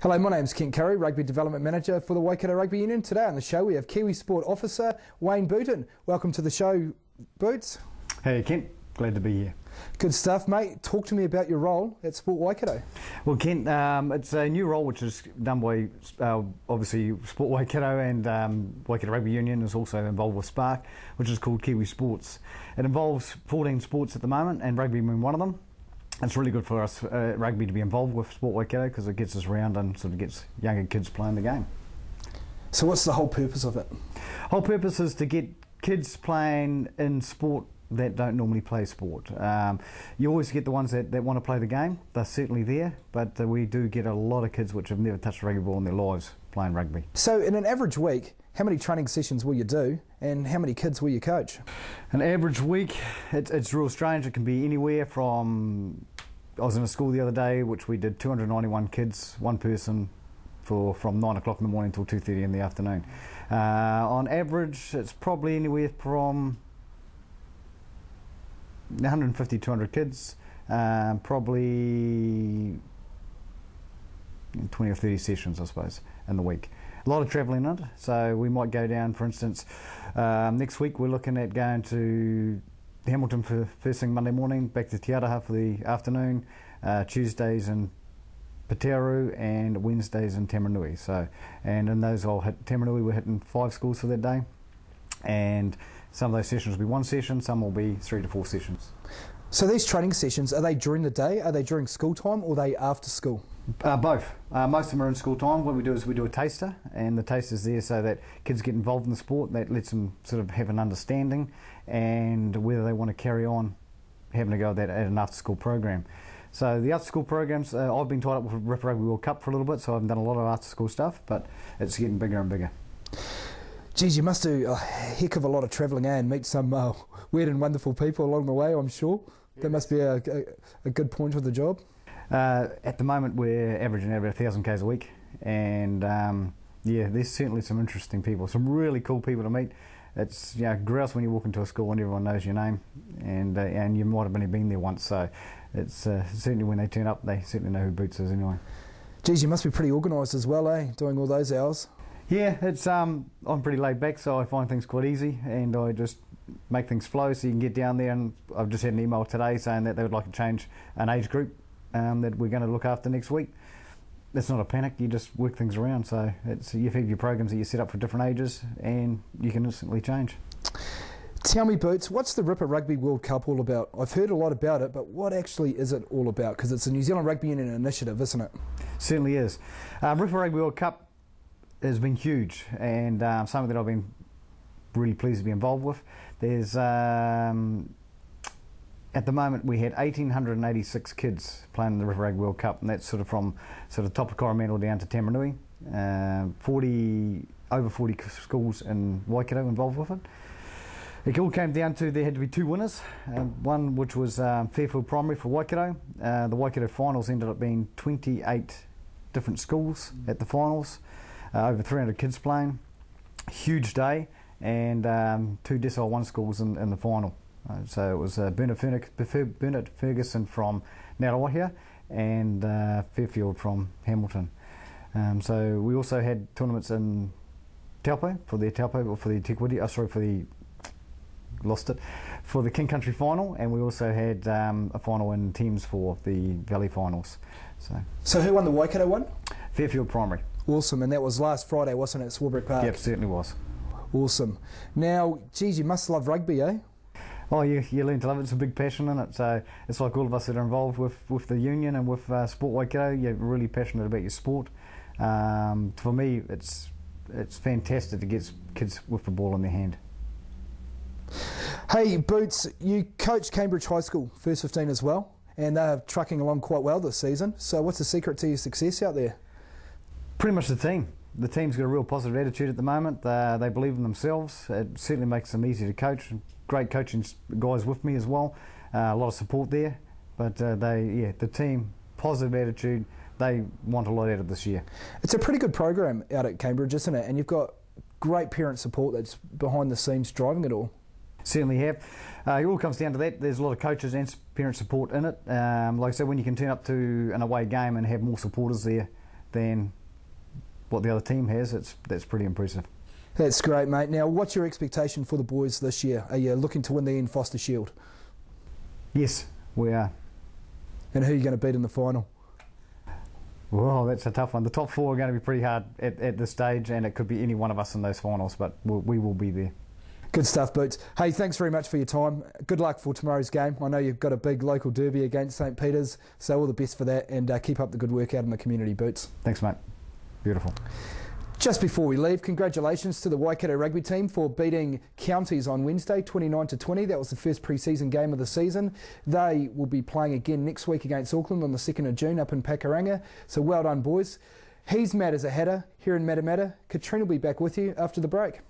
Hello, my name's Kent Curry, Rugby Development Manager for the Waikato Rugby Union. Today on the show we have Kiwi Sport Officer Wayne Bootten. Welcome to the show, Boots. Hey Kent, glad to be here. Good stuff, mate. Talk to me about your role at Sport Waikato. Well, Kent, it's a new role which is done by obviously Sport Waikato, and Waikato Rugby Union is also involved with Spark, which is called Kiwi Sports. It involves 14 sports at the moment, and rugby being one of them. It's really good for us rugby to be involved with Sport Waikato because it gets us around and sort of gets younger kids playing the game. So what's the whole purpose of it? Whole purpose is to get kids playing in sport that don't normally play sport. You always get the ones that want to play the game. They're certainly there, but we do get a lot of kids which have never touched a rugby ball in their lives playing rugby. So in an average week, how many training sessions will you do and how many kids will you coach? An average week, it's real strange. It can be anywhere from, I was in a school the other day which we did 291 kids, one person, from 9 o'clock in the morning till 2:30 in the afternoon. On average, it's probably anywhere from 150, 200 kids, probably 20 or 30 sessions, I suppose, in the week. A lot of travelling in it, so we might go down, for instance, next week we're looking at going to Hamilton for first thing Monday morning, back to Te Araha for the afternoon, Tuesdays in Pataru and Wednesdays in Tamarunui. So, and in those I'll hit Tamarunui, we're hitting 5 schools for that day, and some of those sessions will be one session, some will be 3 to 4 sessions. So these training sessions, are they during the day, are they during school time, or are they after school? Both. Most of them are in school time. What we do is we do a taster, and the taster's there so that kids get involved in the sport. That lets them sort of have an understanding and whether they want to carry on having a go at that at an after-school program. So the after-school programs, I've been tied up with Ripper Rugby World Cup for a little bit, so I've done a lot of after-school stuff, but it's getting bigger and bigger. Geez, you must do a heck of a lot of travelling and meet some weird and wonderful people along the way, I'm sure. That must be a good point of the job. At the moment we're averaging about 1,000 k's a week, and yeah, there's certainly some interesting people, some really cool people to meet. It's, you know, grouse when you walk into a school and everyone knows your name, and you might have only been there once, so it's certainly when they turn up they certainly know who Boots is anyway. Geez, you must be pretty organised as well, eh, doing all those hours? Yeah, it's I'm pretty laid back, so I find things quite easy, and I just make things flow so you can get down there. And I've just had an email today saying that they would like to change an age group that we're going to look after next week. That's not a panic, you just work things around. So it's, you have your programs that you set up for different ages and you can instantly change. Tell me, Boots, what's the Ripper Rugby World Cup all about? I've heard a lot about it, but what actually is it all about? Because it's a New Zealand Rugby Union initiative, isn't it? Certainly is. Ripper Rugby World Cup has been huge, and something that I've been really pleased to be involved with. There's at the moment we had 1,886 kids playing in the Ripper Rugby World Cup, and that's sort of from top of Coromandel down to Tamarunui. Over 40 schools in Waikato involved with it. It all came down to there had to be 2 winners. One which was Fairfield Primary for Waikato. The Waikato finals ended up being 28 different schools at the finals. Over 300 kids playing, huge day, and 2 Decile 1 schools in the final. So it was Bernard Ferguson from Ngarawahia and Fairfield from Hamilton. So we also had tournaments in Taupo for the for the King Country final, and we also had a final in Thames for the Valley finals. So who won the Waikato one? Fairfield Primary. Awesome, and that was last Friday, wasn't it, at Swarbrick Park? Yep, certainly was. Awesome. Now, geez, you must love rugby, eh? Oh, you learn to love it. It's a big passion in it. So it's like all of us that are involved with the union and with Sport Waikato. You're really passionate about your sport. For me, it's fantastic to get kids with the ball in their hand. Hey, Boots, you coach Cambridge High School, first 15 as well, and they're trucking along quite well this season. So what's the secret to your success out there? Pretty much the team. The team's got a real positive attitude at the moment. They believe in themselves. It certainly makes them easy to coach. Great coaching guys with me as well. A lot of support there. But the team, positive attitude. They want a lot out of this year. It's a pretty good program out at Cambridge, isn't it? And you've got great parent support that's behind the scenes driving it all. Certainly have. It all comes down to that. There's a lot of coaches and parent support in it. Like I said, when you can turn up to an away game and have more supporters there than what the other team has, that's pretty impressive. That's great, mate. Now, what's your expectation for the boys this year? Are you looking to win the Ian Foster Shield? Yes, we are. And who are you going to beat in the final? Well, that's a tough one. The top four are going to be pretty hard at this stage, and it could be any one of us in those finals, but we will be there. Good stuff, Boots. Hey, thanks very much for your time. Good luck for tomorrow's game. I know you've got a big local derby against St Peter's, so all the best for that, and keep up the good work out in the community, Boots. Thanks, mate. Beautiful. Just before we leave, congratulations to the Waikato rugby team for beating Counties on Wednesday, 29-20. That was the first pre-season game of the season. They will be playing again next week against Auckland on the 2nd of June up in Pakuranga. So well done, boys. He's Matt as a hatter here in Matamata. Katrina will be back with you after the break.